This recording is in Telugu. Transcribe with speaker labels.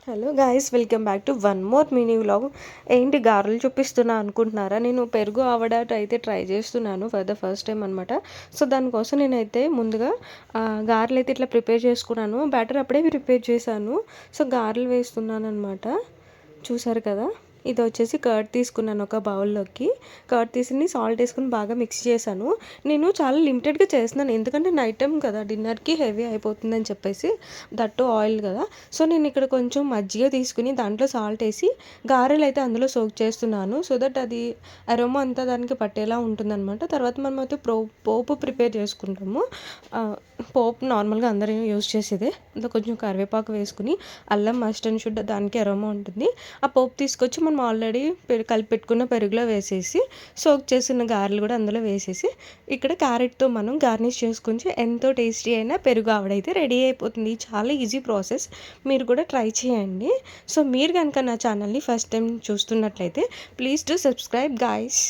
Speaker 1: Hello guys, welcome back to one more mini vlog. ఏంటి గారెలు చూపిస్తున్నా అనుకుంటున్నారా? నేను పెరుగు ఆవడ అయితే ట్రై చేస్తున్నాను ఫర్ ద ఫస్ట్ టైం అనమాట. సో దానికోసం నేనైతే ముందుగా గారెలు అయితే ఇట్లా ప్రిపేర్ చేసుకున్నాను. బ్యాటర్ అప్పుడే ప్రిపేర్ చేశాను. సో గారెలు వేస్తున్నాను అనమాట. చూసారు కదా, ఇది వచ్చేసి కర్డ్ తీసుకున్నాను ఒక బౌల్లోకి. కర్డ్ తీసుకుని సాల్ట్ వేసుకుని బాగా మిక్స్ చేశాను. నేను చాలా లిమిటెడ్గా చేస్తున్నాను, ఎందుకంటే నైట్ టైం కదా, డిన్నర్కి హెవీ అయిపోతుందని చెప్పేసి, దట్టు ఆయిల్ కదా. సో నేను ఇక్కడ కొంచెం మజ్జిగ తీసుకుని దాంట్లో సాల్ట్ వేసి గారెలు అయితే అందులో సోక్ చేస్తున్నాను. సో దట్ అది అరోమా అంతా దానికి పట్టేలా ఉంటుందన్నమాట. తర్వాత మనం అయితే పోపు ప్రిపేర్ చేసుకుంటాము. పోపు నార్మల్గా అందరూ యూజ్ చేసేదే. అందులో కొంచెం కరివేపాకు వేసుకుని అల్లం మస్ట్ అండ్ షుడ్ దానికి అరోమా ఉంటుంది. ఆ పోపు తీసుకొచ్చి మనం ఆల్రెడీ కలిపి పెట్టుకున్న పెరుగులో వేసేసి సోక్ చేసిన గారెలు కూడా అందులో వేసేసి ఇక్కడ క్యారెట్తో మనం గార్నిష్ చేసుకొని ఎంతో టేస్టీ అయినా పెరుగు ఆవడైతే రెడీ అయిపోతుంది. చాలా ఈజీ ప్రాసెస్, మీరు కూడా ట్రై చేయండి. సో మీరు కనుక నా ఛానల్ని ఫస్ట్ టైం చూస్తున్నట్లయితే ప్లీజ్ టు సబ్స్క్రైబ్ గాయ్స్.